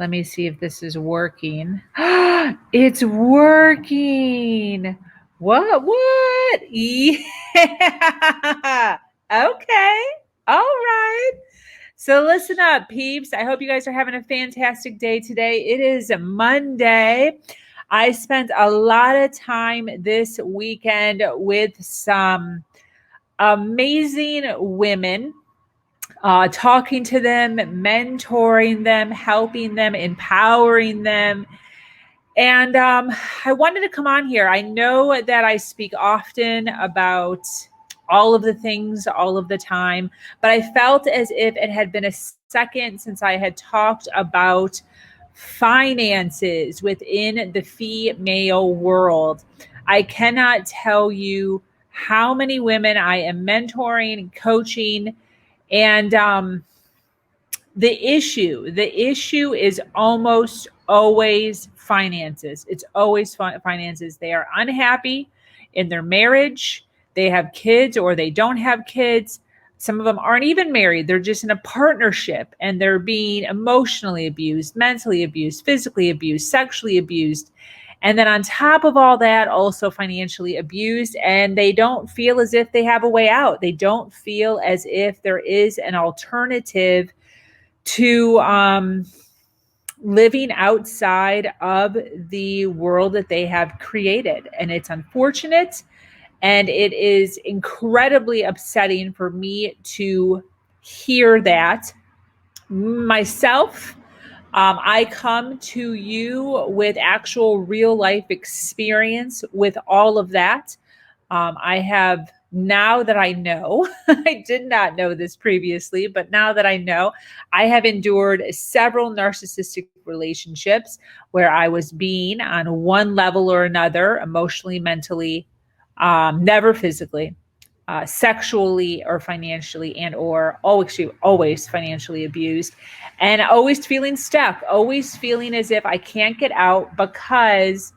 Let me see if this is working. It's working. What? Yeah. Okay. All right. So listen up, peeps. I hope you guys are having a fantastic day today. It is Monday. I spent a lot of time this weekend with some amazing women, talking to them, mentoring them, helping them, empowering them. And I wanted to come on here. I know that I speak often about all of the things all of the time, but I felt as if it had been a second since I had talked about finances within the female world. I cannot tell you how many women I am mentoring, coaching, and the issue is almost always finances. It's always finances. They are unhappy in their marriage. They have kids or they don't have kids. Some of them aren't even married. They're just in a partnership and they're being emotionally abused, mentally abused, physically abused, sexually abused. And then on top of all that, also financially abused. And they don't feel as if they have a way out. They don't feel as if there is an alternative to living outside of the world that they have created. And it's unfortunate. And it is incredibly upsetting for me to hear that. Myself, I come to you with actual real life experience with all of that. I have, now that I know, I did not know this previously, but now that I know, I have endured several narcissistic relationships where I was being on one level or another, emotionally, mentally, never physically, sexually or financially, and or always financially abused, and always feeling stuck, always feeling as if I can't get out because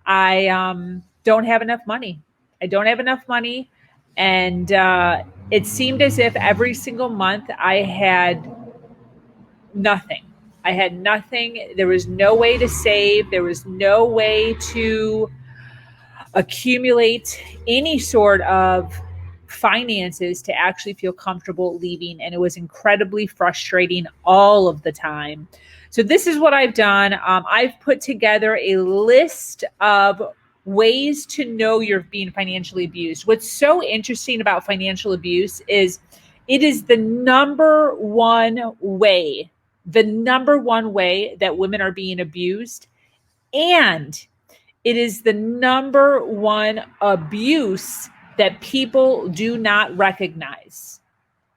I don't have enough money. I don't have enough money. And it seemed as if every single month I had nothing. I had nothing. There was no way to save. There was no way to accumulate any sort of finances to actually feel comfortable leaving. And it was incredibly frustrating all of the time. So this is what I've done. I've put together a list of ways to know you're being financially abused. What's so interesting about financial abuse is it is the number one way that women are being abused. And it is the number one abuse that people do not recognize.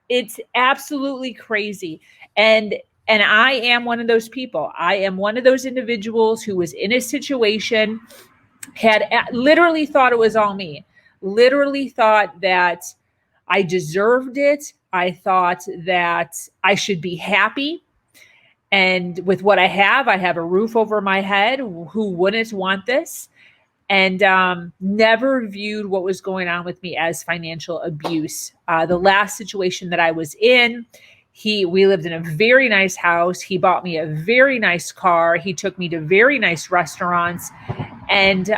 It's absolutely crazy. And I am one of those people. I am one of those individuals who was in a situation, had literally thought it was all me, literally thought that I deserved it. I thought that I should be happy. And with what I have a roof over my head. Who wouldn't want this? And never viewed what was going on with me as financial abuse. The last situation that I was in, we lived in a very nice house. He bought me a very nice car. He took me to very nice restaurants. And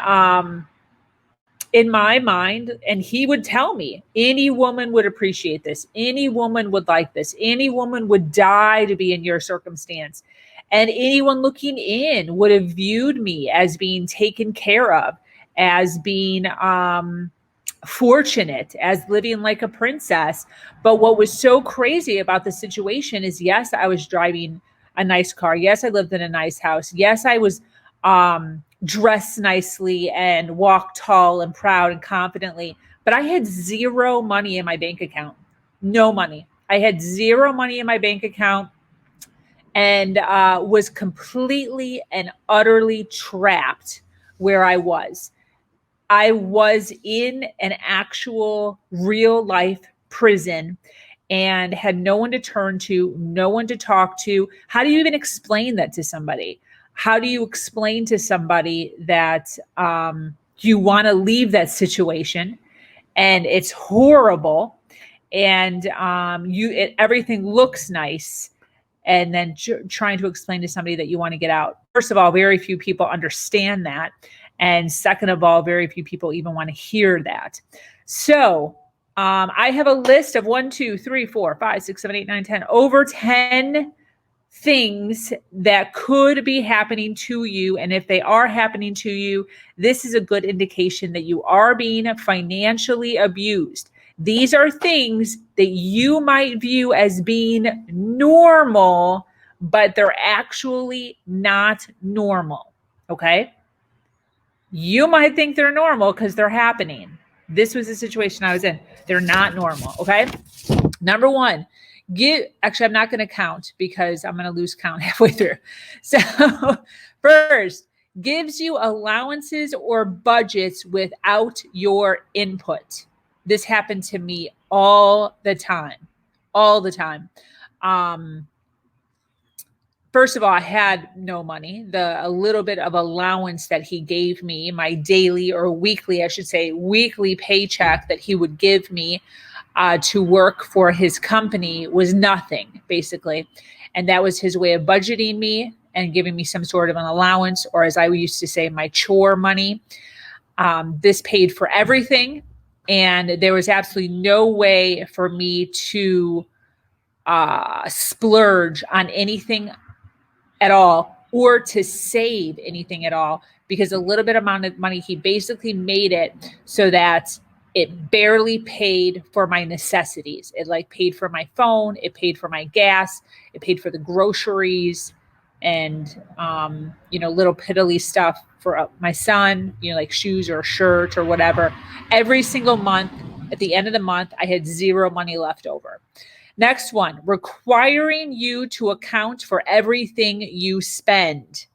in my mind, and he would tell me, any woman would appreciate this. Any woman would like this. Any woman would die to be in your circumstance. And anyone looking in would have viewed me as being taken care of, as being fortunate, as living like a princess. But what was so crazy about the situation is, yes, I was driving a nice car. Yes, I lived in a nice house. Yes, I was dressed nicely and walked tall and proud and confidently. But I had zero money in my bank account. No money. I had zero money in my bank account. And was completely and utterly trapped where I was. I was in an actual real life prison and had no one to turn to, no one to talk to. How do you even explain that to somebody? How do you explain to somebody that you want to leave that situation and it's horrible and everything looks nice? and then trying to explain to somebody that you want to get out. First of all, very few people understand that. And second of all, very few people even want to hear that. So I have a list of 1, 2, 3, 4, 5, 6, 7, 8, 9, 10, over 10 things that could be happening to you. And if they are happening to you, this is a good indication that you are being financially abused. These are things that you might view as being normal, but they're actually not normal. Okay? You might think they're normal because they're happening. This was the situation I was in. They're not normal. Okay? Number one, actually, I'm not going to count because I'm going to lose count halfway through. So first, gives you allowances or budgets without your input. This happened to me all the time. First of all, I had no money. A little bit of allowance that he gave me, my daily or weekly, I should say, weekly paycheck that he would give me to work for his company was nothing, basically. And that was his way of budgeting me and giving me some sort of an allowance, or as I used to say, my chore money. This paid for everything. And there was absolutely no way for me to splurge on anything at all or to save anything at all, because a little bit amount of money, he basically made it so that it barely paid for my necessities. It like paid for my phone, it paid for my gas, it paid for the groceries and, little piddly stuff for my son, like shoes or a shirt or whatever. Every single month, at the end of the month, I had zero money left over. Next one, requiring you to account for everything you spend.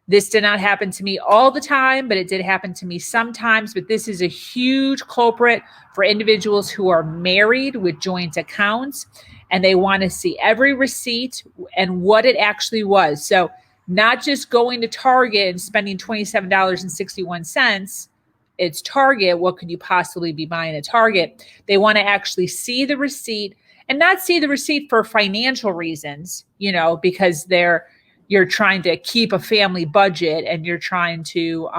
This did not happen to me all the time, but it did happen to me sometimes. But this is a huge culprit for individuals who are married with joint accounts, and they want to see every receipt and what it actually was. So not just going to Target and spending $27.61. It's Target. What could you possibly be buying at Target? They want to actually see the receipt, and not see the receipt for financial reasons, because you're trying to keep a family budget and you're trying to,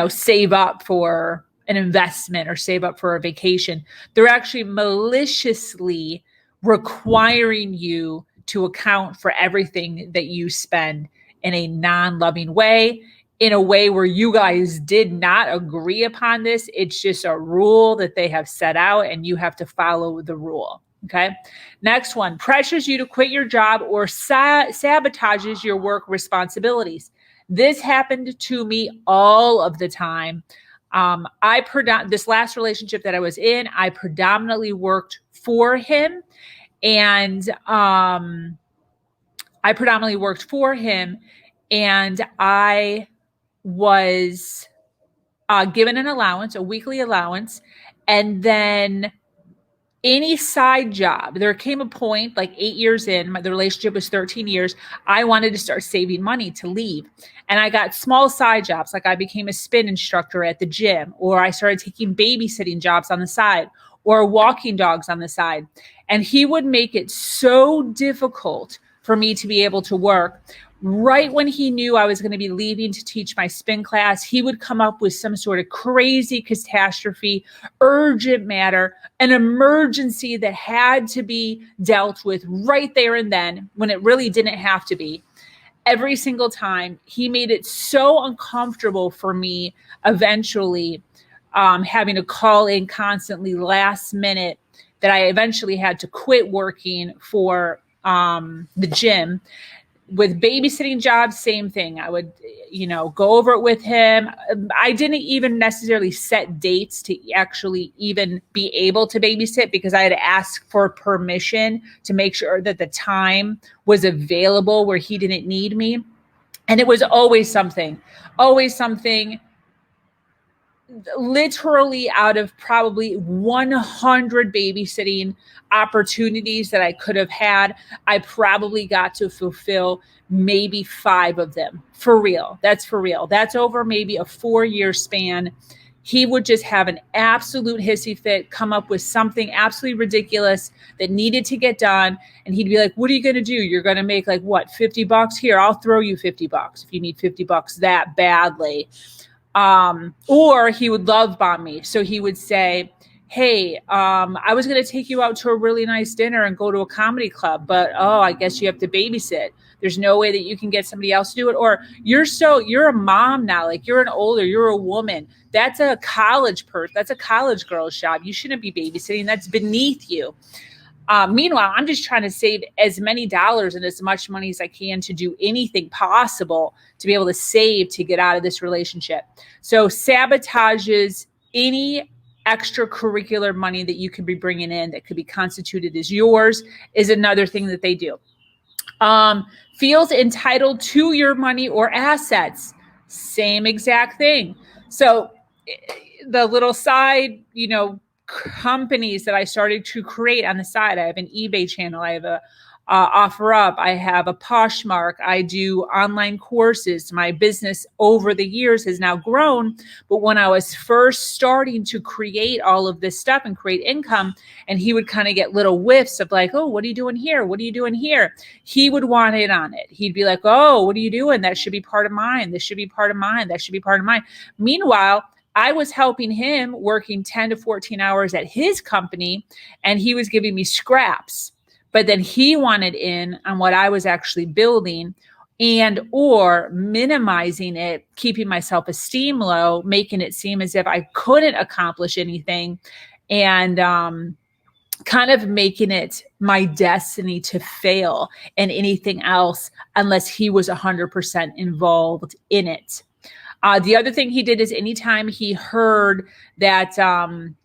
save up for an investment or save up for a vacation. They're actually maliciously requiring you to account for everything that you spend in a non-loving way, in a way where you guys did not agree upon this. It's just a rule that they have set out and you have to follow the rule. Okay. Next one, pressures you to quit your job or sabotages your work responsibilities. This happened to me all of the time. This last relationship that I was in, I predominantly worked for him, and I was given an allowance, a weekly allowance, and then any side job. There came a point like 8 years in, the relationship was 13 years. I wanted to start saving money to leave. And I got small side jobs. Like I became a spin instructor at the gym, or I started taking babysitting jobs on the side, or walking dogs on the side. And he would make it so difficult for me to be able to work. Right when he knew I was going to be leaving to teach my spin class, he would come up with some sort of crazy catastrophe, urgent matter, an emergency that had to be dealt with right there and then, when it really didn't have to be. Every single time, he made it so uncomfortable for me, eventually having to call in constantly last minute, that I eventually had to quit working for the gym. With babysitting jobs, same thing. I would, go over it with him. I didn't even necessarily set dates to actually even be able to babysit, because I had to ask for permission to make sure that the time was available where he didn't need me. And it was always something, literally out of probably 100 babysitting opportunities that I could have had, I probably got to fulfill maybe 5 of them. For real. That's for real. That's over maybe a 4-year span. he would just have an absolute hissy fit, come up with something absolutely ridiculous that needed to get done. And he'd be like, what are you going to do? You're going to make like what, $50 here? I'll throw you $50 if you need $50 that badly. Or he would love bomb me. So he would say, hey, I was going to take you out to a really nice dinner and go to a comedy club, but I guess you have to babysit. There's no way that you can get somebody else to do it. Or you're a mom now, like you're a woman. That's a college person. That's a college girl's job. You shouldn't be babysitting. That's beneath you. Meanwhile, I'm just trying to save as many dollars and as much money as I can to do anything possible to be able to save to get out of this relationship. So sabotages any extracurricular money that you could be bringing in that could be constituted as yours is another thing that they do. Feels entitled to your money or assets. Same exact thing. So the little side, companies that I started to create on the side. I have an eBay channel. I have a OfferUp. I have a Poshmark. I do online courses. My business over the years has now grown. But when I was first starting to create all of this stuff and create income, and he would kind of get little whiffs of like, oh, what are you doing here? What are you doing here? He would want in on it. He'd be like, oh, what are you doing? That should be part of mine. This should be part of mine. That should be part of mine. Meanwhile, I was helping him working 10 to 14 hours at his company, and he was giving me scraps. But then he wanted in on what I was actually building and or minimizing it, keeping my self-esteem low, making it seem as if I couldn't accomplish anything, and kind of making it my destiny to fail in anything else unless he was 100% involved in it. The other thing he did is anytime he heard that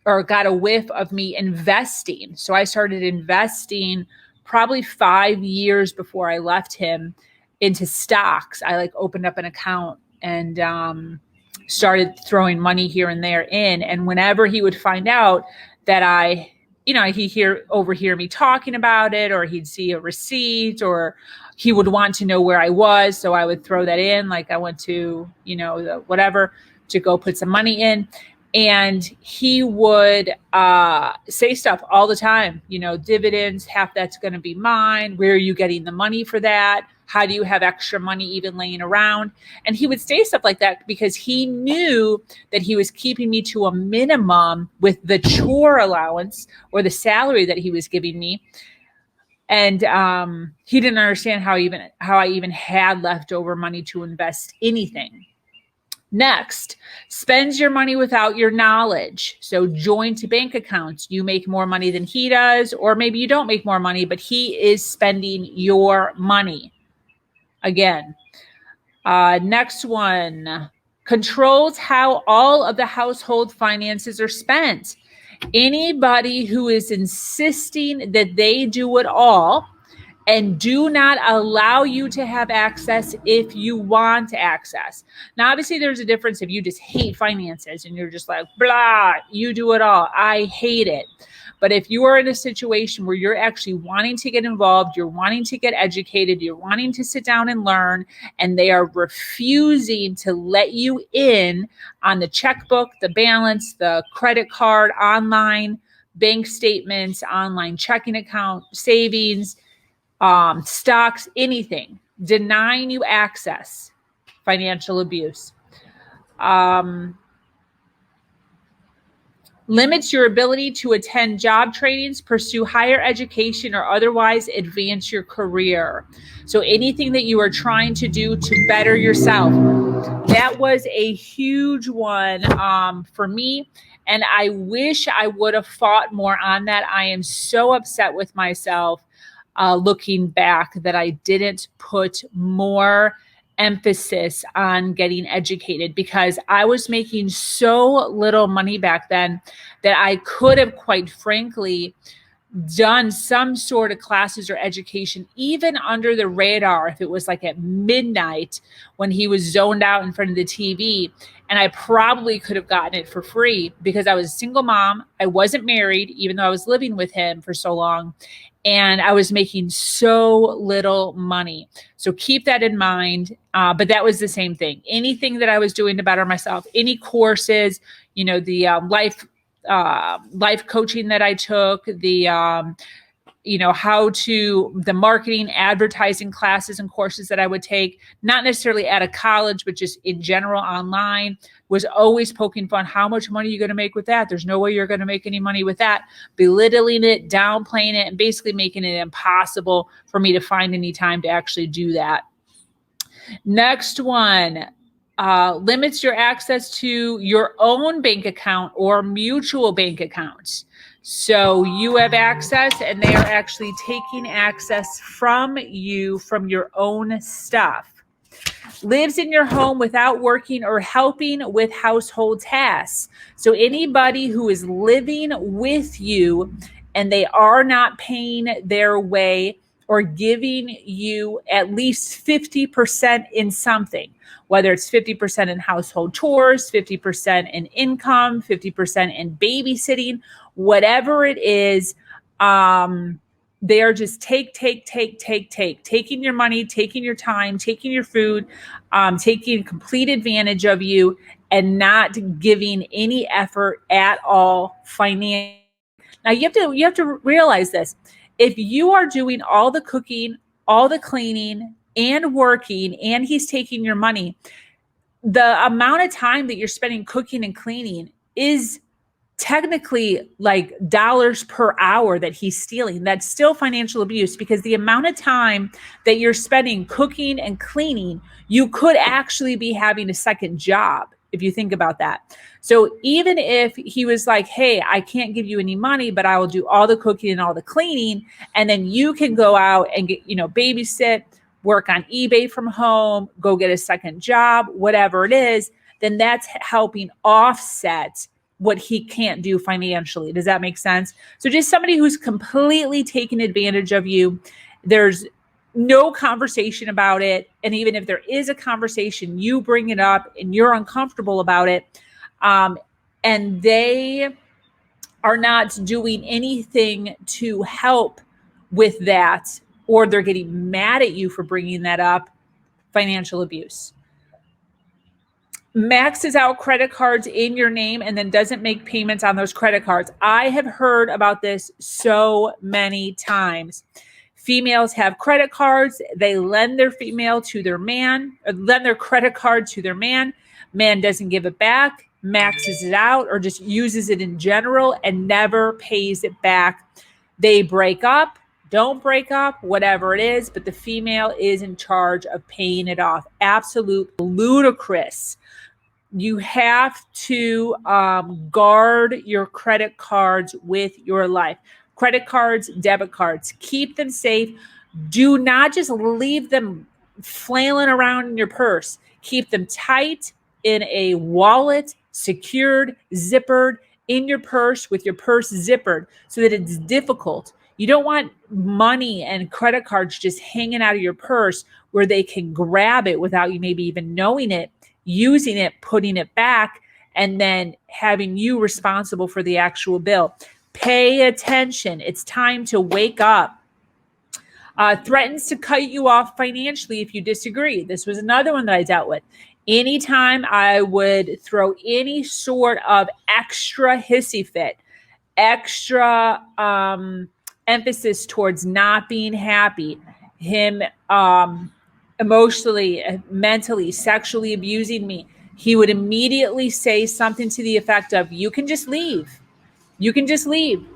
or got a whiff of me investing. So I started investing probably 5 years before I left him into stocks. I like opened up an account and started throwing money here and there in. And whenever he would find out that he'd overhear me talking about it, or he'd see a receipt, or he would want to know where I was. So I would throw that in, like I went to, the whatever to go put some money in. And he would say stuff all the time, dividends, half that's going to be mine. Where are you getting the money for that? How do you have extra money even laying around? And he would say stuff like that because he knew that he was keeping me to a minimum with the chore allowance or the salary that he was giving me. And he didn't understand how I even had leftover money to invest anything. Next, spends your money without your knowledge. So joint bank accounts. You make more money than he does, or maybe you don't make more money, but he is spending your money. Again, next one, controls how all of the household finances are spent. Anybody who is insisting that they do it all and do not allow you to have access if you want access. Now, obviously, there's a difference if you just hate finances and you're just like, blah, you do it all. I hate it. But if you are in a situation where you're actually wanting to get involved, you're wanting to get educated, you're wanting to sit down and learn, and they are refusing to let you in on the checkbook, the balance, the credit card, online bank statements, online checking account, savings, stocks, anything, denying you access, financial abuse. Limits your ability to attend job trainings, pursue higher education, or otherwise advance your career. So anything that you are trying to do to better yourself. That was a huge one for me. And I wish I would have fought more on that. I am so upset with myself looking back that I didn't put more emphasis on getting educated, because I was making so little money back then that I could have, quite frankly, done some sort of classes or education, even under the radar, if it was like at midnight when he was zoned out in front of the TV. And I probably could have gotten it for free because I was a single mom. I wasn't married, even though I was living with him for so long. and I was making so little money. So keep that in mind. But that was the same thing. Anything that I was doing to better myself, any courses, the life coaching that I took, the the marketing, advertising classes and courses that I would take, not necessarily out of college, but just in general online, was always poking fun. How much money are you going to make with that? There's no way you're going to make any money with that. Belittling it, downplaying it, and basically making it impossible for me to find any time to actually do that. Next one, limits your access to your own bank account or mutual bank accounts. So you have access and they are actually taking access from you, from your own stuff. Lives in your home without working or helping with household tasks. So anybody who is living with you and they are not paying their way or giving you at least 50% in something, whether it's 50% in household chores, 50% in income, 50% in babysitting, whatever it is, they are just taking your money, taking your time, taking your food, taking complete advantage of you and not giving any effort at all financially. Now you have to realize this. If you are doing all the cooking, all the cleaning and working, and he's taking your money, the amount of time that you're spending cooking and cleaning is technically like dollars per hour that he's stealing. That's still financial abuse, because the amount of time that you're spending cooking and cleaning, you could actually be having a second job if you think about that. So even if he was like, hey, I can't give you any money, but I will do all the cooking and all the cleaning, and then you can go out and get, babysit, work on eBay from home, go get a second job, whatever it is, then that's helping offset what he can't do financially. Does that make sense? So just somebody who's completely taking advantage of you. There's no conversation about it. And even if there is a conversation, you bring it up and you're uncomfortable about it. And they are not doing anything to help with that, or they're getting mad at you for bringing that up. Financial abuse. Maxes out credit cards in your name and then doesn't make payments on those credit cards. I have heard about this so many times. Females have credit cards. They lend their female to their man, or lend their credit card to their man. Man doesn't give it back, maxes it out, or just uses it in general and never pays it back. They break up, don't break up, whatever it is, but the female is in charge of paying it off. Absolute ludicrous. You have to guard your credit cards with your life. Credit cards, debit cards, keep them safe. Do not just leave them flailing around in your purse. Keep them tight in a wallet, secured, zippered in your purse, with your purse zippered, so that it's difficult. You don't want money and credit cards just hanging out of your purse where they can grab it without you maybe even knowing it, using it, putting it back, and then having you responsible for the actual bill. Pay attention. It's time to wake up. Threatens to cut you off financially if you disagree. This was another one that I dealt with. Anytime I would throw any sort of extra hissy fit, extra emphasis towards not being happy, him emotionally, mentally, sexually abusing me, he would immediately say something to the effect of, you can just leave. You can just leave.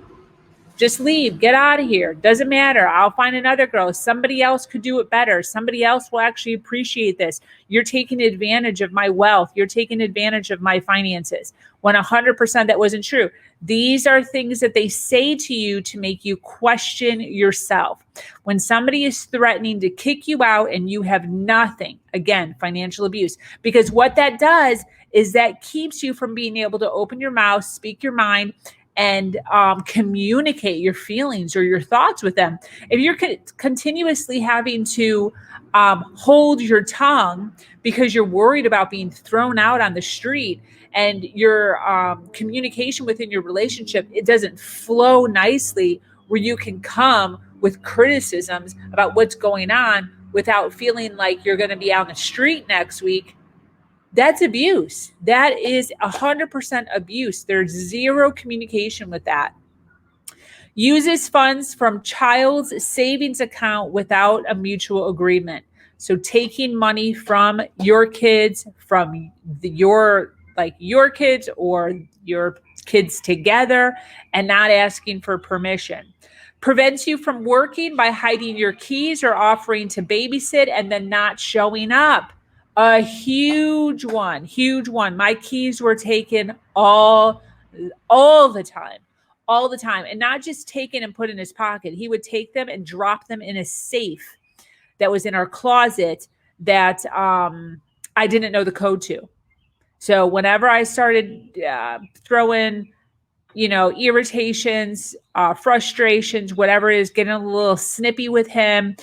Just leave. Get out of here. Doesn't matter. I'll find another girl. Somebody else could do it better. Somebody else will actually appreciate this. You're taking advantage of my wealth. You're taking advantage of my finances. When 100% that wasn't true. These are things that they say to you to make you question yourself. When somebody is threatening to kick you out and you have nothing, again, financial abuse, because what that does is that keeps you from being able to open your mouth, speak your mind, and communicate your feelings or your thoughts with them. If you're continuously having to hold your tongue because you're worried about being thrown out on the street, and your communication within your relationship, it doesn't flow nicely where you can come with criticisms about what's going on without feeling like you're going to be out on the street next week, that's abuse. That is 100% abuse. There's zero communication with that. Uses funds from child's savings account without a mutual agreement. So taking money from your kids, from your kids or your kids together, and not asking for permission. Prevents you from working by hiding your keys or offering to babysit and then not showing up. A huge one. My keys were taken all the time. All the time. And not just taken and put in his pocket. He would take them and drop them in a safe that was in our closet that I didn't know the code to. So whenever I started throwing, irritations, frustrations, whatever it is, getting a little snippy with him,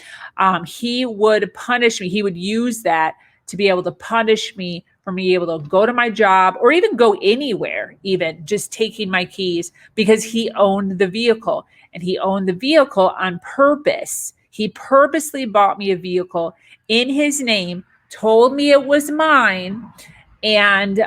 he would punish me. He would use that to be able to punish me for me able to go to my job or even go anywhere, even just taking my keys, because he owned the vehicle, and he owned the vehicle on purpose. He purposely bought me a vehicle in his name, told me it was mine, and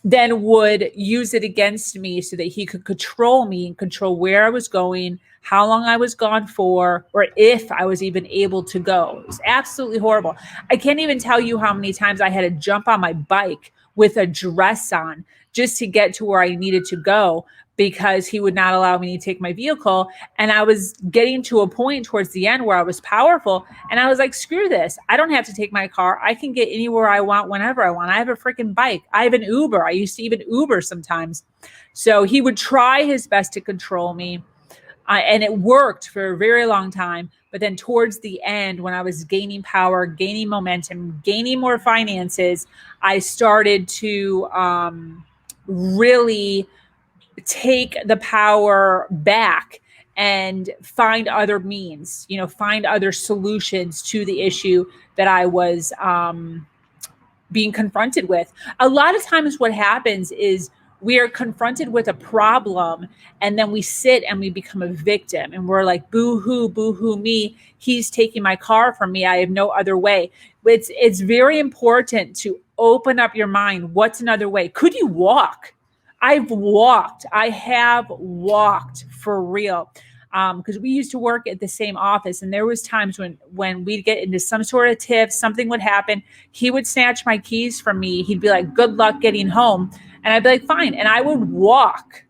then would use it against me so that he could control me and control where I was going, how long I was gone for, or if I was even able to go. It was absolutely horrible. I can't even tell you how many times I had to jump on my bike with a dress on just to get to where I needed to go, because he would not allow me to take my vehicle. And I was getting to a point towards the end where I was powerful. And I was like, screw this. I don't have to take my car. I can get anywhere I want, whenever I want. I have a freaking bike. I have an Uber. I used to even Uber sometimes. So he would try his best to control me. And it worked for a very long time. But then towards the end, when I was gaining power, gaining momentum, gaining more finances, I started to really take the power back and find other means, find other solutions to the issue that I was being confronted with. A lot of times what happens is we are confronted with a problem, and then we sit and we become a victim, and we're like, boo-hoo me. He's taking my car from me. I have no other way. It's very important to open up your mind. What's another way? Could you walk? I have walked for real. Because we used to work at the same office, and there was times when we'd get into some sort of tiff, something would happen. He would snatch my keys from me. He'd be like, good luck getting home. And I'd be like, fine. And I would walk.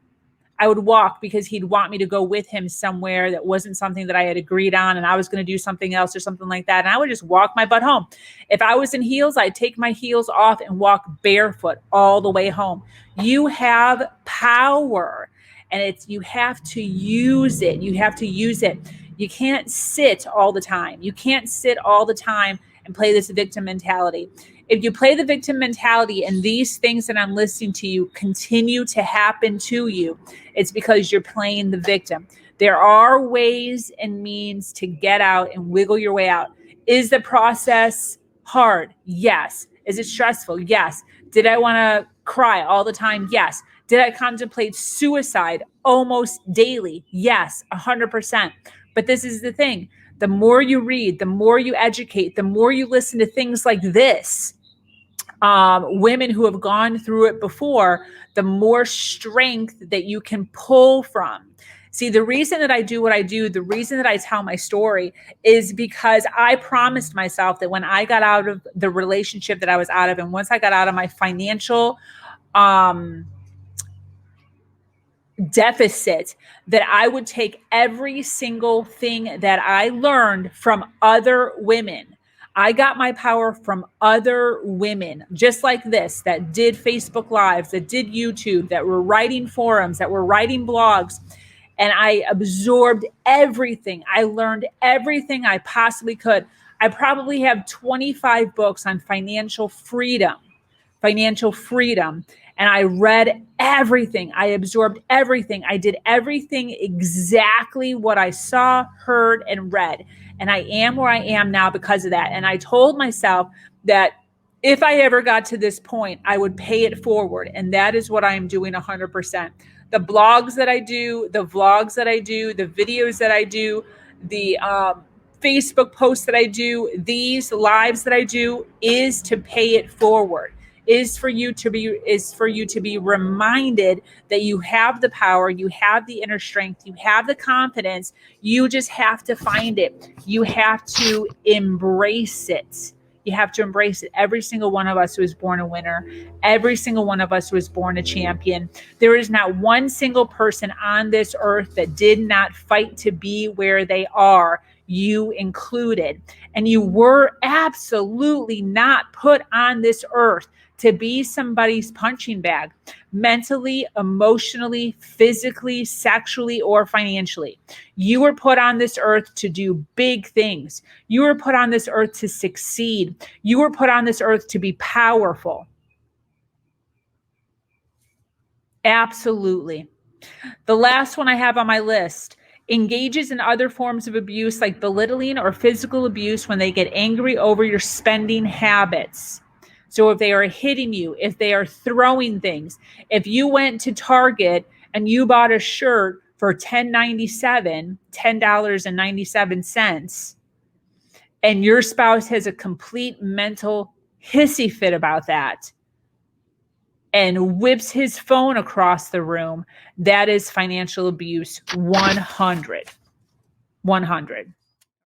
Because he'd want me to go with him somewhere that wasn't something that I had agreed on, and I was going to do something else or something like that. And I would just walk my butt home. If I was in heels, I'd take my heels off and walk barefoot all the way home. You have power, and you have to use it. You can't sit all the time. And play this victim mentality. If you play the victim mentality and these things that I'm listening to you continue to happen to you, it's because you're playing the victim. There are ways and means to get out and wiggle your way out. Is the process hard? Yes. Is it stressful? Yes. Did I want to cry all the time? Yes. Did I contemplate suicide almost daily? Yes, 100%. But this is the thing. The more you read, the more you educate, the more you listen to things like this, women who have gone through it before, the more strength that you can pull from. See, the reason that I do what I do, the reason that I tell my story is because I promised myself that when I got out of the relationship that I was out of, and once I got out of my financial deficit, that I would take every single thing that I learned from other women. I got my power from other women just like this, that did Facebook Lives, that did YouTube, that were writing forums, that were writing blogs. And I absorbed everything. I learned everything I possibly could. I probably have 25 books on financial freedom. And I read everything. I absorbed everything. I did everything exactly what I saw, heard, and read. And I am where I am now because of that. And I told myself that if I ever got to this point, I would pay it forward. And that is what I am doing 100%. The blogs that I do, the vlogs that I do, the videos that I do, the Facebook posts that I do, these lives that I do is to pay it forward. Is for you to be reminded that you have the power, you have the inner strength, you have the confidence. You just have to find it. You have to embrace it. You have to embrace it. Every single one of us was born a winner. Every single one of us was born a champion. There is not one single person on this earth that did not fight to be where they are, you included. And you were absolutely not put on this earth to be somebody's punching bag, mentally, emotionally, physically, sexually, or financially. You were put on this earth to do big things. You were put on this earth to succeed. You were put on this earth to be powerful. Absolutely. The last one I have on my list: engages in other forms of abuse like belittling or physical abuse when they get angry over your spending habits. So if they are hitting you, if they are throwing things, if you went to Target and you bought a shirt for $10.97, and your spouse has a complete mental hissy fit about that and whips his phone across the room, that is financial abuse 100.